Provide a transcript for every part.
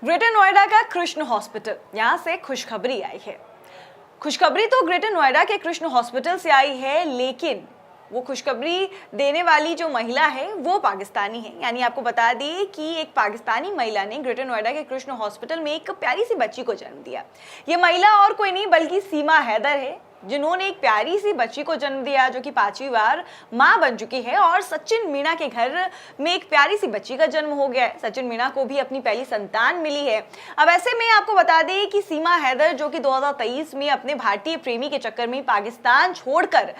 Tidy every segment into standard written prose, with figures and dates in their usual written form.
Greater Noida का Krishna hospital, यहाँ से खुशखबरी आई है। खुशखबरी तो ग्रेटर नोएडा के कृष्ण हॉस्पिटल से आई है, लेकिन वो खुशखबरी देने वाली जो महिला है वो पाकिस्तानी है। यानी आपको बता दें कि एक पाकिस्तानी महिला ने ग्रेटर नोएडा के कृष्ण हॉस्पिटल में एक प्यारी सी बच्ची को जन्म दिया। ये महिला और कोई नहीं बल्कि सीमा हैदर है, जिन्होंने एक प्यारी सी बच्ची को जन्म दिया, जो कि 5वीं बार मां बन चुकी है। और सचिन मीणा के घर में एक प्यारी सी बच्ची का जन्म हो गया है। सचिन मीणा को भी अपनी पहली संतान मिली है। अब ऐसे में आपको बता दें कि सीमा हैदर, जो कि 2023 में अपने भारतीय प्रेमी के चक्कर में पाकिस्तान छोड़कर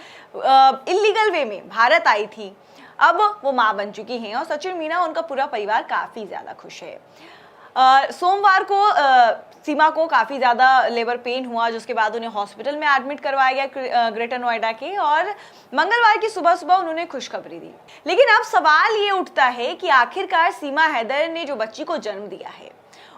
इलीगल वे में भारत आई थी, अब वो मां बन चुकी हैं और सचिन मीणा, उनका पूरा परिवार काफी ज्यादा खुश है। सोमवार को सीमा को काफ़ी ज़्यादा लेबर पेन हुआ, जिसके बाद उन्हें हॉस्पिटल में एडमिट करवाया गया ग्रेटर नोएडा के, और मंगलवार की सुबह सुबह उन्होंने खुशखबरी दी। लेकिन अब सवाल ये उठता है कि आखिरकार सीमा हैदर ने जो बच्ची को जन्म दिया है,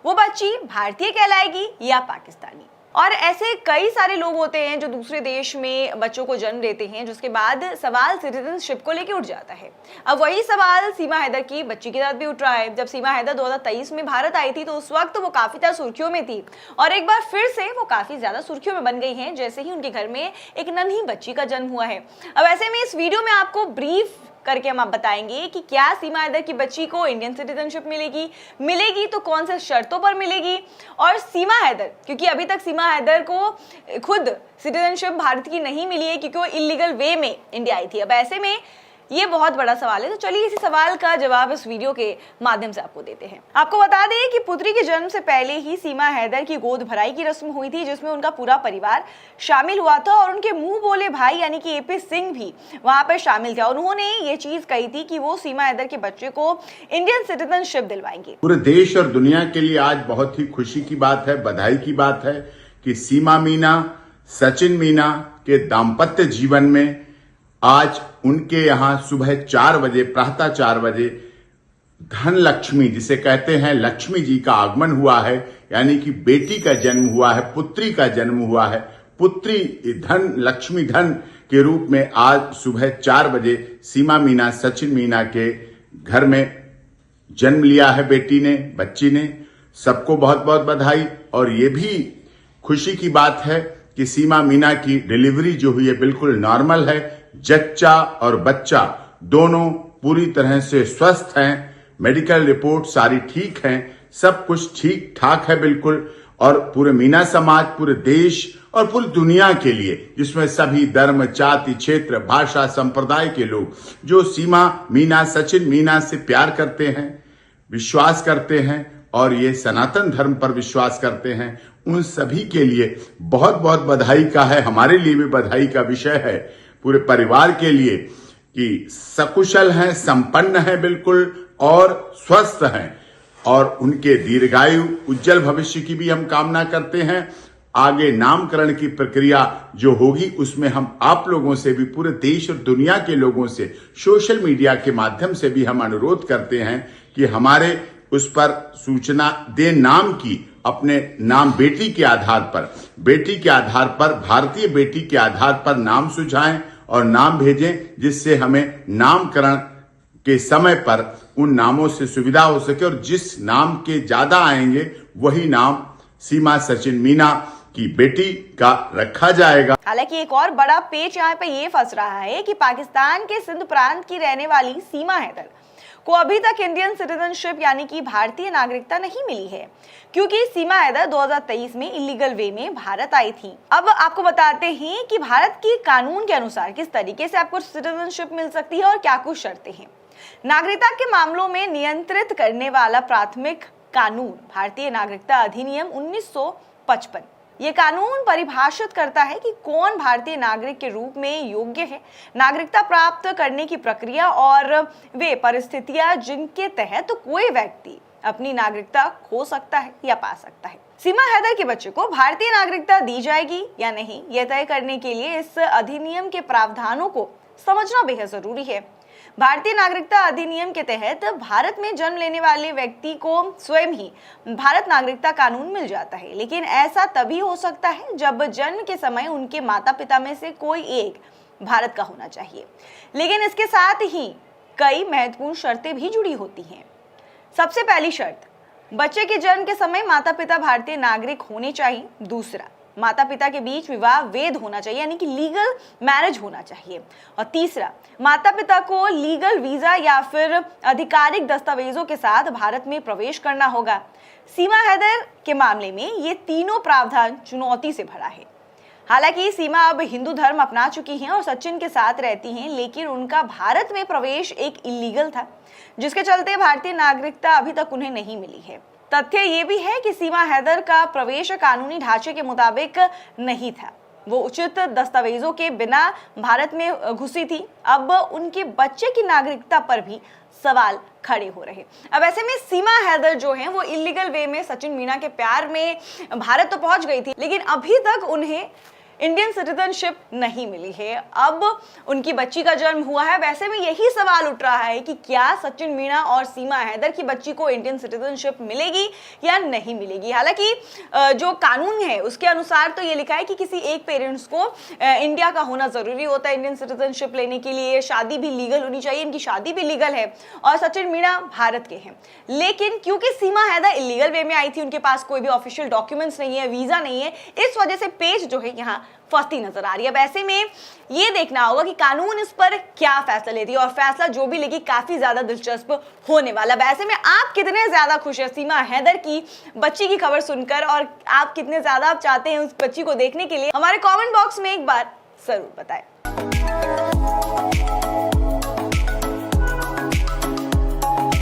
वो बच्ची भारतीय कहलाएगी या पाकिस्तानी। और ऐसे कई सारे लोग होते हैं जो दूसरे देश में बच्चों को जन्म देते हैं, जिसके बाद सवाल सिटीजनशिप को लेकर उठ जाता है। अब वही सवाल सीमा हैदर की बच्ची के साथ भी उठ रहा है। जब सीमा हैदर 2023 में भारत आई थी तो उस वक्त वो काफी ज्यादा सुर्खियों में थी, और एक बार फिर से वो काफी ज्यादा सुर्खियों में बन गई हैं, जैसे ही उनके घर में एक नन्ही बच्ची का जन्म हुआ है। अब ऐसे में इस वीडियो में आपको ब्रीफ करके हम आप बताएंगे कि क्या सीमा हैदर की बच्ची को इंडियन सिटीजनशिप मिलेगी तो कौन से शर्तों पर मिलेगी। और सीमा हैदर, क्योंकि अभी तक सीमा हैदर को खुद सिटीजनशिप भारत की नहीं मिली है, क्योंकि वो इलीगल वे में इंडिया आई थी। अब ऐसे में ये बहुत बड़ा सवाल है, तो चलिए इसी सवाल का जवाब इस वीडियो के माध्यम से आपको देते हैं। आपको बता दें कि पुत्री के जन्म से पहले ही सीमा हैदर की गोद भराई की रस्म हुई थी, जिसमें उनका पूरा परिवार शामिल हुआ था, और उनके मुंह बोले भाई यानी कि एपी सिंह भी वहां पर शामिल थे। उन्होंने ये चीज कही थी कि वो सीमा हैदर के बच्चे को इंडियन सिटीजनशिप दिलवाएंगे। पूरे देश और दुनिया के लिए आज बहुत ही खुशी की बात है, बधाई की बात है कि सीमा मीणा, सचिन मीणा के दाम्पत्य जीवन में आज उनके यहाँ सुबह 4 बजे, प्रातः 4 बजे धन लक्ष्मी, जिसे कहते हैं लक्ष्मी जी का आगमन हुआ है। यानी कि बेटी का जन्म हुआ है, पुत्री का जन्म हुआ है। पुत्री धन लक्ष्मी धन के रूप में आज सुबह 4 बजे सीमा मीणा, सचिन मीणा के घर में जन्म लिया है बेटी ने, बच्ची ने। सबको बहुत बहुत बधाई। और ये भी खुशी की बात है कि सीमा मीणा की डिलीवरी जो हुई है बिल्कुल नॉर्मल है। जच्चा और बच्चा दोनों पूरी तरह से स्वस्थ हैं, मेडिकल रिपोर्ट सारी ठीक हैं, सब कुछ ठीक ठाक है बिल्कुल। और पूरे मीणा समाज, पूरे देश और पूरी दुनिया के लिए, जिसमें सभी धर्म, जाति, क्षेत्र, भाषा, संप्रदाय के लोग जो सीमा मीणा, सचिन मीणा से प्यार करते हैं, विश्वास करते हैं और ये सनातन धर्म पर विश्वास करते हैं, उन सभी के लिए बहुत बहुत बधाई का है। हमारे लिए भी बधाई का विषय है, पूरे परिवार के लिए, कि सकुशल हैं, संपन्न हैं बिल्कुल और स्वस्थ हैं। और उनके दीर्घायु, उज्जवल भविष्य की भी हम कामना करते हैं। आगे नामकरण की प्रक्रिया जो होगी उसमें हम आप लोगों से भी, पूरे देश और दुनिया के लोगों से, सोशल मीडिया के माध्यम से भी हम अनुरोध करते हैं कि हमारे उस पर सूचना दे, नाम की, अपने नाम बेटी के आधार पर, भारतीय बेटी के आधार पर नाम सुझाएं और नाम भेजें, जिससे हमें नामकरण के समय पर उन नामों से सुविधा हो सके। और जिस नाम के ज्यादा आएंगे वही नाम सीमा, सचिन मीणा की बेटी का रखा जाएगा। हालांकि एक और बड़ा पेच यहाँ पे ये फंस रहा है कि पाकिस्तान के सिंध प्रांत की रहने वाली सीमा हैदर को अभी तक इंडियन सिटीजनशिप यानी कि भारतीय नागरिकता नहीं मिली है, क्योंकि सीमा हैदर 2023 में इलीगल वे में भारत आई थी। अब आपको बताते हैं कि भारत के कानून के अनुसार किस तरीके से आपको सिटीजनशिप मिल सकती है और क्या कुछ शर्तें हैं। नागरिकता के मामलों में नियंत्रित करने वाला प्राथमिक कानून भारतीय नागरिकता अधिनियम 1955। ये कानून परिभाषित करता है कि कौन भारतीय नागरिक के रूप में योग्य है, नागरिकता प्राप्त करने की प्रक्रिया और वे परिस्थितियां जिनके तहत कोई व्यक्ति अपनी नागरिकता खो सकता है या पा सकता है। सीमा हैदर के बच्चे को भारतीय नागरिकता दी जाएगी या नहीं, यह तय करने के लिए इस अधिनियम के प्रावधानों को समझना बेहद जरूरी है। भारतीय नागरिकता अधिनियम के तहत भारत में जन्म लेने वाले व्यक्ति को स्वयं ही भारत नागरिकता कानून मिल जाता है, लेकिन ऐसा तभी हो सकता है जब जन्म के समय उनके माता पिता में से कोई एक भारत का होना चाहिए। लेकिन इसके साथ ही कई महत्वपूर्ण शर्तें भी जुड़ी होती हैं। सबसे पहली शर्त, बच्चे के जन्म के समय माता पिता भारतीय नागरिक होने चाहिए। दूसरा, माता पिता के बीच विवाह वैध होना चाहिए, यानी कि लीगल मैरिज होना चाहिए। और तीसरा, माता पिता को लीगल वीजा या फिर आधिकारिक दस्तावेजों के साथ भारत में प्रवेश करना होगा। सीमा हैदर के मामले में ये तीनों प्रावधान चुनौती से भरा है। हालांकि सीमा अब हिंदू धर्म अपना चुकी हैं और सचिन के साथ रहती हैं, लेकिन उनका भारत में प्रवेश एक इलीगल था, जिसके चलते भारतीय नागरिकता अभी तक उन्हें नहीं मिली है। तथ्य ये भी है कि सीमा हैदर का प्रवेश कानूनी ढांचे के मुताबिक नहीं था। वो उचित दस्तावेजों के बिना भारत में घुसी थी। अब उनके बच्चे की नागरिकता पर भी सवाल खड़े हो रहे। अब ऐसे में सीमा हैदर जो हैं वो इलीगल वे में सचिन मीना के प्यार में भारत तो पहुंच गई थी, लेकिन अभी तक उन्हें इंडियन सिटीजनशिप नहीं मिली है। अब उनकी बच्ची का जन्म हुआ है। वैसे में यही सवाल उठ रहा है कि क्या सचिन मीना और सीमा हैदर की बच्ची को इंडियन सिटीजनशिप मिलेगी या नहीं मिलेगी। हालांकि जो कानून है उसके अनुसार तो ये लिखा है कि किसी एक पेरेंट्स को इंडिया का होना जरूरी होता है इंडियन सिटीजनशिप लेने के लिए। शादी भी लीगल होनी चाहिए, इनकी शादी भी लीगल है और सचिन मीना भारत के हैं। लेकिन क्योंकि सीमा हैदर इलीगल वे में आई थी, उनके पास कोई भी ऑफिशियल डॉक्यूमेंट्स नहीं है, वीजा नहीं है, इस वजह से पेज जो है यहाँ फंसती नजर आ रही है। अब ऐसे में ये देखना होगा कि कानून इस पर क्या फैसला लेती है, और फैसला जो भी लेगी काफी ज्यादा दिलचस्प होने वाला। वैसे में आप कितने ज्यादा खुश है सीमा हैदर की बच्ची की खबर सुनकर, और आप कितने ज्यादा आप चाहते हैं उस बच्ची को देखने के लिए, हमारे कमेंट बॉक्स में एक बार जरूर बताएं।